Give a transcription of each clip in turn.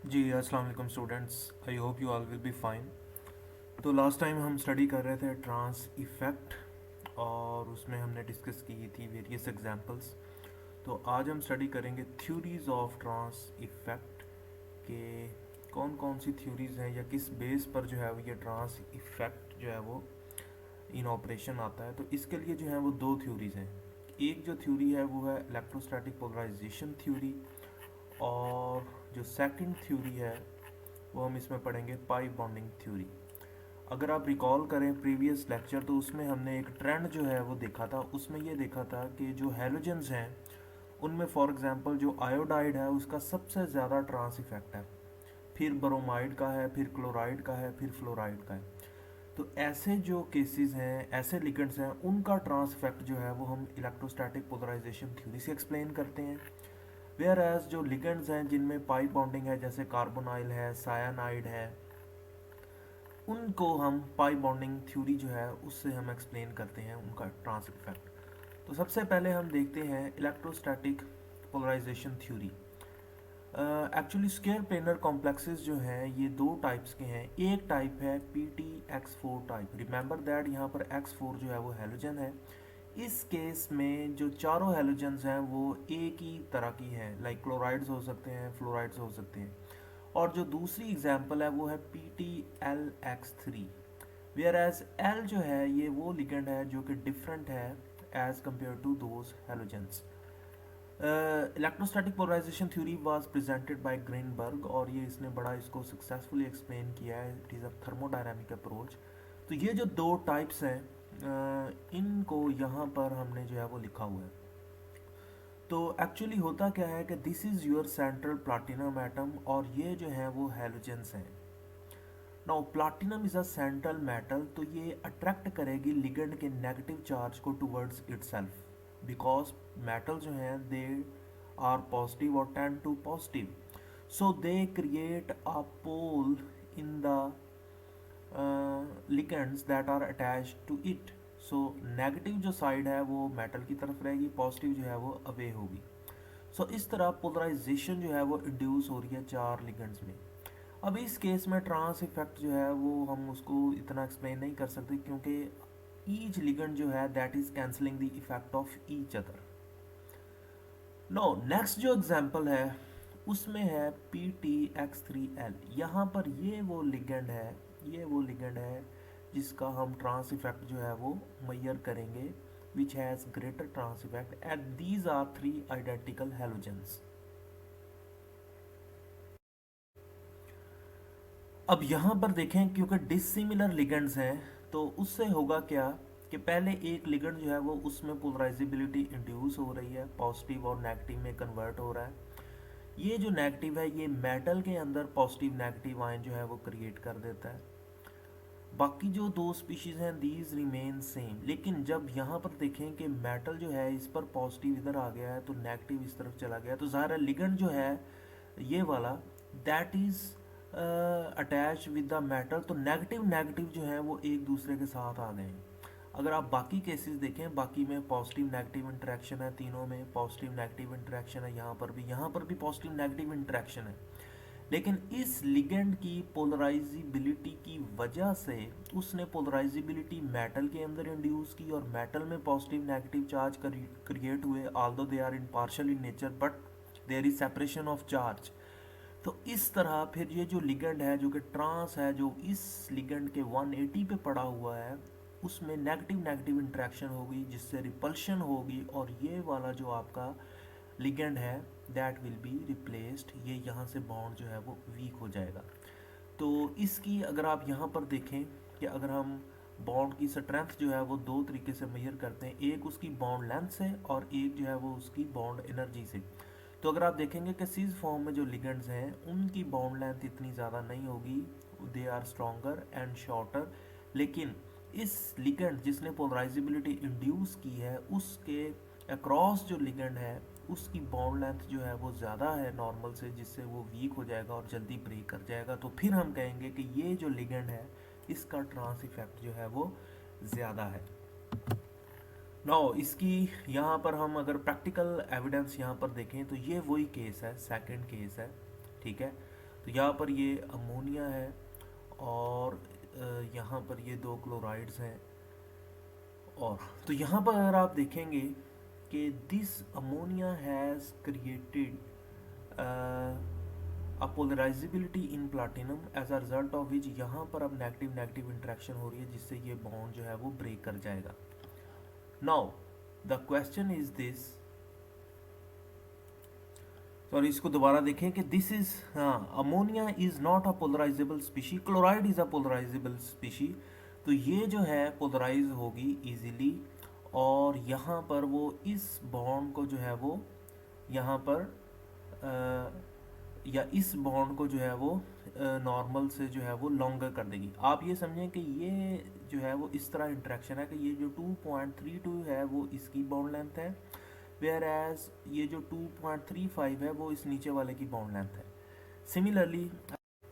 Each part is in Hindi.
जी अस्सलाम वालेकुम students, I hope you all will be fine. तो लास्ट टाइम हम स्टडी कर रहे थे ट्रांस इफ़ेक्ट और उसमें हमने डिस्कस की थी वेरियस एग्जांपल्स। तो आज हम स्टडी करेंगे थ्योरीज ऑफ ट्रांस इफ़ेक्ट के कौन कौन सी थ्योरीज हैं या किस बेस पर जो है वो ये ट्रांस इफ़ेक्ट जो है वो इन ऑपरेशन आता है। तो इसके लिए जो है वो दो थ्योरीज हैं। एक जो थ्योरी है वो है इलेक्ट्रोस्टैटिक पोलराइजेशन थ्योरी, और जो सेकंड थ्योरी है वो हम इसमें पढ़ेंगे पाई बॉन्डिंग थ्योरी। अगर आप रिकॉल करें प्रीवियस लेक्चर तो उसमें हमने एक ट्रेंड जो है वो देखा था। उसमें ये देखा था कि जो हैलोजेंस हैं उनमें फॉर एग्जांपल जो आयोडाइड है उसका सबसे ज़्यादा ट्रांस इफेक्ट है, फिर ब्रोमाइड का है, फिर क्लोराइड का है, फिर फ्लोराइड का है। तो ऐसे जो केसेस हैं, ऐसे लिगेंड्स हैं, उनका ट्रांस इफेक्ट जो है वो हम इलेक्ट्रोस्टैटिक पोलराइजेशन थ्योरी से एक्सप्लेन करते हैं। वेयर एज जो लिगेंड्स हैं जिनमें पाई बॉन्डिंग है, जैसे कार्बोनाइल है, सायानाइड है, उनको हम पाई बॉन्डिंग थ्योरी जो है उससे हम एक्सप्लेन करते हैं उनका ट्रांस इफेक्ट। तो सबसे पहले हम देखते हैं electrostatic polarisation theory. Actually square planar complexes जो हैं ये दो टाइप्स के हैं। एक टाइप है PTX4 टाइप। रिमेंबर दैट यहाँ पर X4 जो है वो हैलोजन है। इस केस में जो चारों हैलोजन्स हैं वो एक ही तरह की हैं, लाइक क्लोराइड्स हो सकते हैं, फ्लोराइड्स हो सकते हैं। और जो दूसरी एग्जांपल है वो है PTLX3। वेयर एज एल जो है ये वो लिगेंड है जो कि डिफरेंट है as compared to those halogens. Electrostatic polarisation theory was presented by Greenberg, और ये इसने बड़ा इसको सक्सेसफुली एक्सप्लेन किया है। It is a thermodynamic approach. तो ये जो दो टाइप्स हैं इनको यहाँ पर हमने जो है वो लिखा हुआ है। तो एक्चुअली होता क्या है कि this is your central platinum atom, और ये जो है वो हैलोजेंस हैं। Now platinum is a central metal, तो ये अट्रैक्ट करेगी लिगेंड के नेगेटिव चार्ज को टुवर्ड्स इटसेल्फ, बिकॉज मेटल जो हैं दे आर पॉजिटिव और tend to positive, so they create a pole in the ligands that are attached to it. So negative जो साइड है वो मेटल की तरफ रहेगी, पॉजिटिव जो है वो अवे होगी। सो इस तरह पोलराइजेशन जो है वो इंड्यूस हो रही है चार लिगेंड्स में। अब इस केस में ट्रांस इफेक्ट जो है वो हम उसको इतना एक्सप्लेन नहीं कर सकते, क्योंकि ईच लिगेंड जो है that is cancelling the effect of each other. No next जो एग्जांपल है उसमें है PTX3L। यहाँ पर ये वो लिगेंड है, ये वो लिगेंड है जिसका हम ट्रांस इफेक्ट जो है वो मैयर करेंगे, which has greater trans effect, and these are three identical halogens. अब यहाँ पर देखें, क्योंकि डिसिमिलर लिगेंड्स हैं तो उससे होगा क्या कि पहले एक लिगेंड जो है वो उसमें पोलराइजेबिलिटी इंड्यूस हो रही है, पॉजिटिव और नेगेटिव में कन्वर्ट हो रहा है। ये जो नेगेटिव है ये मेटल के अंदर पॉजिटिव नेगेटिव आयन जो है वो क्रिएट कर देता है। बाकी जो दो स्पीशीज हैं दीज रिमेन सेम, लेकिन जब यहाँ पर देखें कि मेटल जो है इस पर पॉजिटिव इधर आ गया है तो नेगेटिव इस तरफ चला गया, तो ज़ाहिर है लिगेंड जो है ये वाला that is attach with the metal, तो नेगेटिव नेगेटिव जो है वो एक दूसरे के साथ आ गए हैं। अगर आप बाकी केसेस देखें, बाकी में पॉजिटिव नेगेटिव इंटरेक्शन है, तीनों में पॉजिटिव नेगेटिव इंटरेक्शन है, यहाँ पर भी पॉजिटिव नेगेटिव इंटरेक्शन है। लेकिन इस लिगेंड की पोलराइजिबिलिटी की वजह से उसने पोलराइजिबिलिटी मेटल के अंदर इंड्यूस की, और मेटल में पॉजिटिव नेगेटिव चार्ज क्रिएट हुए, although they are in partial in nature but there is separation of charge. तो इस तरह फिर ये जो लिगेंड है जो कि ट्रांस है, जो इस लिगेंड के 180 पे पड़ा हुआ है, उसमें नेगेटिव नेगेटिव इंटरेक्शन होगी जिससे रिपल्शन होगी, और ये वाला जो आपका लिगेंड है दैट विल बी रिप्लेस्ड, ये यहाँ से बॉन्ड जो है वो वीक हो जाएगा। तो इसकी अगर आप यहाँ पर देखें कि अगर हम बॉन्ड की स्ट्रेंथ जो है वो दो तरीके से मेजर करते हैं, एक उसकी बॉन्ड लेंथ से और एक जो है वो उसकी बॉन्ड एनर्जी से। तो अगर आप देखेंगे कि सीज फॉर्म में जो लिगेंड्स हैं उनकी बॉन्ड लेंथ इतनी ज़्यादा नहीं होगी, they are stronger and shorter. लेकिन इस लिगेंड जिसने पोलराइजिबिलिटी इंड्यूस की है उसके अक्रॉस जो लिगेंड है उसकी बॉन्ड लेंथ जो है वो ज़्यादा है नॉर्मल से, जिससे वो वीक हो जाएगा और जल्दी ब्रेक कर जाएगा। तो फिर हम कहेंगे कि ये जो लिगेंड है इसका ट्रांस इफेक्ट जो है वो ज़्यादा है। नाउ इसकी यहाँ पर हम अगर प्रैक्टिकल एविडेंस यहाँ पर देखें तो ये वही केस है, सेकंड केस है, ठीक है। तो यहाँ पर ये अमोनिया है और यहाँ पर ये दो क्लोराइड्स हैं। और तो यहाँ पर अगर आप देखेंगे कि this ammonia has created a polarisability in platinum as a result of which यहाँ पर अब नेगेटिव नेगेटिव इंटरेक्शन हो रही है, जिससे ये बॉन्ड जो है वो ब्रेक कर जाएगा। Now the question is this, और इसको दोबारा देखें कि दिस इज, हाँ, ammonia is not a polarisable species, chloride is a polarisable species. तो ये जो है पोलराइज होगी इजीली, और यहाँ पर वो इस बॉन्ड को जो है वो यहाँ पर या इस बॉन्ड को जो है वो नॉर्मल से जो है वो लॉन्गर कर देगी। आप ये समझें कि ये जो है वो इस तरह इंटरेक्शन है कि ये जो 2.32 है वो इसकी बॉन्ड लेंथ है, वेयर एज ये जो 2.35 है वो इस नीचे वाले की बॉन्ड लेंथ है। सिमिलरली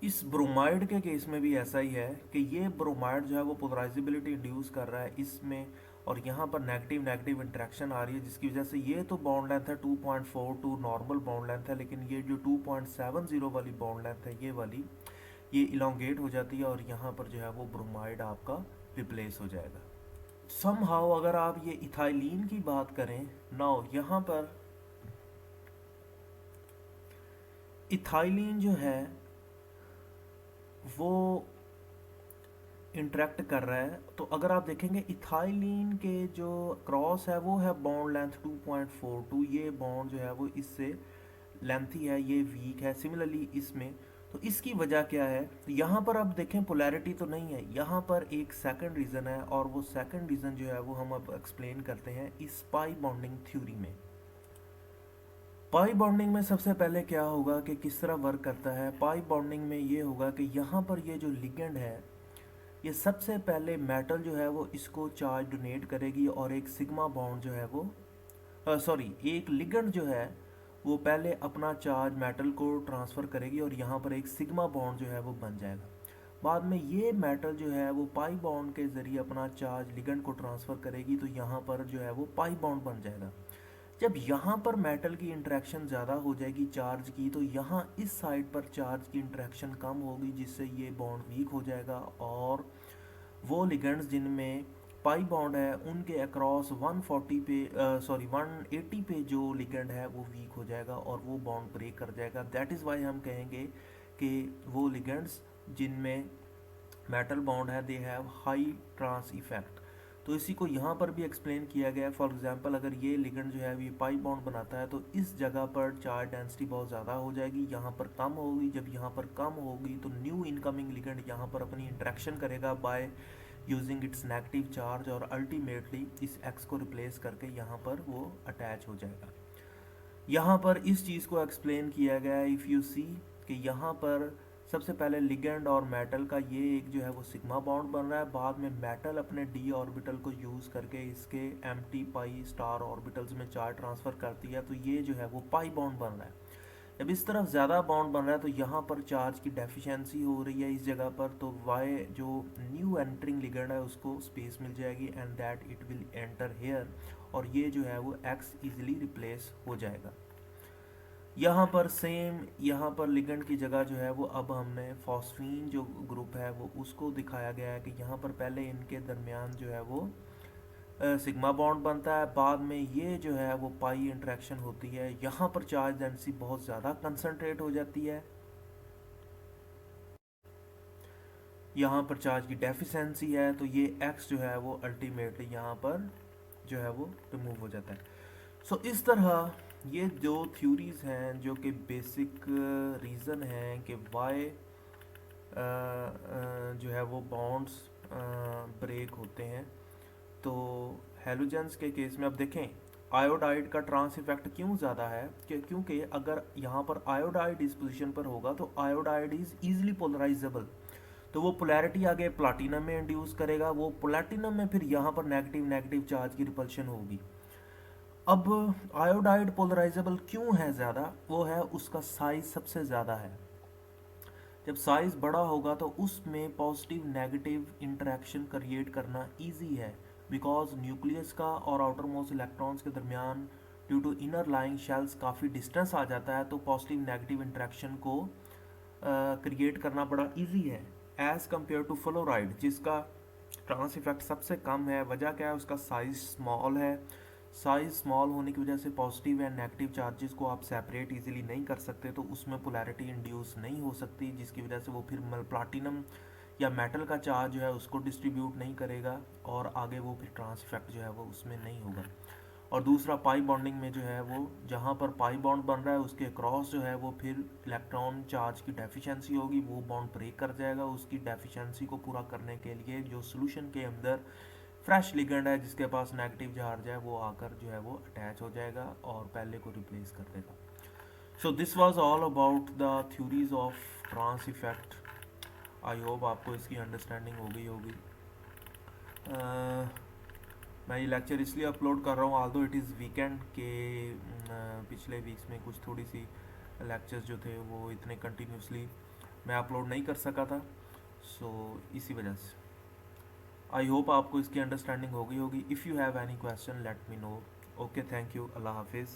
इस ब्रोमाइड के केस में भी ऐसा ही है कि ये ब्रोमाइड जो है वो पोलराइजेबिलिटी इंड्यूस कर रहा है इसमें, और यहाँ पर नेगेटिव नेगेटिव इंटरेक्शन आ रही है, जिसकी वजह से ये तो बॉन्ड लेंथ है 2.42 नॉर्मल बॉन्ड लेंथ है, लेकिन ये जो 2.70 वाली बॉन्ड लेंथ है ये वाली, ये इलोंगेट हो जाती है और यहाँ पर जो है वो ब्रोमाइड आपका रिप्लेस हो जाएगा। समहाउ अगर आप ये इथाइलिन की बात करें, नाउ यहाँ पर इथाइलिन जो है वो इंटरेक्ट कर रहा है। तो अगर आप देखेंगे इथाइलिन के जो क्रॉस है वो है बॉन्ड लेंथ 2.42, ये बॉन्ड जो है वो इससे लेंथी है, ये वीक है। सिमिलरली इसमें, तो इसकी वजह क्या है, तो यहाँ पर अब देखें पोलैरिटी तो नहीं है, यहाँ पर एक सेकंड रीज़न है, और वो सेकंड रीज़न जो है वो हम अब एक्सप्लेन करते हैं इस पाई बॉन्डिंग थ्योरी में। पाई बॉन्डिंग में सबसे पहले क्या होगा कि किस तरह वर्क करता है। पाई बॉन्डिंग में ये होगा कि यहाँ पर ये जो लिगेंड है ये सबसे पहले मेटल जो है वो इसको चार्ज डोनेट करेगी, और एक सिग्मा बॉन्ड जो है वो एक लिगेंड जो है वो पहले अपना चार्ज मेटल को ट्रांसफ़र करेगी, और यहाँ पर एक सिग्मा बॉन्ड जो है वो बन जाएगा। बाद में ये मेटल जो है वो पाई बॉन्ड के ज़रिए अपना चार्ज लिगेंड को ट्रांसफ़र करेगी, तो यहाँ पर जो है वो पाई बॉन्ड बन जाएगा। जब यहाँ पर मेटल की इंटरेक्शन ज़्यादा हो जाएगी चार्ज की, तो यहाँ इस साइड पर चार्ज की इंटरेक्शन कम होगी, जिससे ये बॉन्ड वीक हो जाएगा, और वो लिगेंड्स जिनमें पाई बॉन्ड है उनके अक्रॉस 180 पे जो लिगेंड है वो वीक हो जाएगा और वो बॉन्ड ब्रेक कर जाएगा। दैट इज़ वाई हम कहेंगे कि वो लिगेंड्स जिनमें मेटल बॉन्ड है they have high trans effect. तो इसी को यहाँ पर भी एक्सप्लेन किया गया है। फॉर एग्जांपल अगर ये लिगेंड जो है ये पाई बॉन्ड बनाता है, तो इस जगह पर चार्ज डेंसिटी बहुत ज़्यादा हो जाएगी, यहाँ पर कम होगी। जब यहाँ पर कम होगी तो न्यू इनकमिंग लिगेंड यहाँ पर अपनी इंट्रैक्शन करेगा by using its negative charge, और अल्टीमेटली इस एक्स को रिप्लेस करके यहाँ पर वो अटैच हो जाएगा। यहाँ पर इस चीज़ को एक्सप्लेन किया गया है। इफ़ यू सी कि यहाँ पर सबसे पहले लिगेंड और मेटल का ये एक जो है वो सिग्मा बॉन्ड बन रहा है, बाद में मेटल अपने डी ऑर्बिटल को यूज़ करके इसके एम्प्टी पाई स्टार ऑर्बिटल्स में चार्ज ट्रांसफ़र करती है, तो ये जो है वो पाई बॉन्ड बन रहा है। जब इस तरफ ज़्यादा बॉन्ड बन रहा है तो यहाँ पर चार्ज की डेफिशिएंसी हो रही है इस जगह पर, तो वाई जो न्यू एंटरिंग लिगेंड है उसको स्पेस मिल जाएगी, and that it will enter here, और ये जो है वो एक्स इजीली रिप्लेस हो जाएगा। यहाँ पर सेम, यहाँ पर लिगेंड की जगह जो है वो अब हमने फॉस्फीन जो ग्रुप है वो उसको दिखाया गया है कि यहाँ पर पहले इनके दरमियान जो है वो सिग्मा बॉन्ड बनता है, बाद में ये जो है वो पाई इंट्रैक्शन होती है, यहाँ पर चार्ज डेंसिटी बहुत ज़्यादा कंसनट्रेट हो जाती है, यहाँ पर चार्ज की डेफिशिएंसी है, तो ये एक्स जो है वो अल्टीमेटली यहाँ पर जो है वो रिमूव हो जाता है। सो इस तरह ये जो थ्योरीज हैं जो कि बेसिक रीज़न हैं कि वाई जो है वो बॉन्ड्स ब्रेक होते हैं। तो हेलोजेंस के केस में अब देखें आयोडाइड का ट्रांस इफेक्ट क्यों ज़्यादा है, क्योंकि अगर यहाँ पर आयोडाइड इस पोजीशन पर होगा तो आयोडाइड इज़ ईजिली पोलराइजेबल, तो वो पोलैरिटी आगे प्लाटिनम में इंड्यूस करेगा, वो प्लाटिनम में फिर यहाँ पर नेगेटिव नेगेटिव चार्ज की रिपल्शन होगी। अब आयोडाइड पोलराइजेबल क्यों है ज़्यादा, वो है उसका साइज सबसे ज़्यादा है। जब साइज बड़ा होगा तो उसमें पॉजिटिव नेगेटिव इंटरेक्शन क्रिएट करना इजी है, बिकॉज न्यूक्लियस का और आउटर मोस्ट इलेक्ट्रॉन्स के दरमियान due to inner lying shells काफ़ी डिस्टेंस आ जाता है, तो पॉजिटिव नेगेटिव इंटरेक्शन को क्रिएट करना बड़ा इजी है एज़ कम्पेयर टू फ्लोराइड, जिसका ट्रांस इफेक्ट सबसे कम है। वजह क्या है? उसका साइज स्मॉल है। साइज स्मॉल होने की वजह से पॉजिटिव एंड नेगेटिव चार्जेस को आप सेपरेट इजीली नहीं कर सकते, तो उसमें पोलैरिटी इंड्यूस नहीं हो सकती, जिसकी वजह से वो फिर प्लाटिनम या मेटल का चार्ज जो है उसको डिस्ट्रीब्यूट नहीं करेगा, और आगे वो फिर ट्रांस इफेक्ट जो है वो उसमें नहीं होगा। और दूसरा पाई बॉन्डिंग में जो है वो जहाँ पर पाई बॉन्ड बन रहा है उसके क्रॉस जो है वो फिर इलेक्ट्रॉन चार्ज की डेफिशिएंसी होगी, वो बॉन्ड ब्रेक कर जाएगा। उसकी डेफिशिएंसी को पूरा करने के लिए जो सोल्यूशन के अंदर फ्रेश लिगेंड है जिसके पास नेगेटिव चार्ज है, वो आकर जो है वो अटैच हो जाएगा और पहले को रिप्लेस कर देगा। So this was all about the theories of trans effect. I hope आपको इसकी अंडरस्टैंडिंग हो गई होगी। मैं ये लेक्चर इसलिए अपलोड कर रहा हूँ आल्दो इट इज़ वीकेंड के, पिछले वीक्स में कुछ थोड़ी सी लेक्चर्स जो थे वो इतने कंटिन्यूसली मैं अपलोड नहीं कर सका था, सो इसी वजह से। आई होप आपको इसकी अंडरस्टैंडिंग हो गई होगी। If you have any question let me know. Okay, thank you, अल्लाह हाफिज़।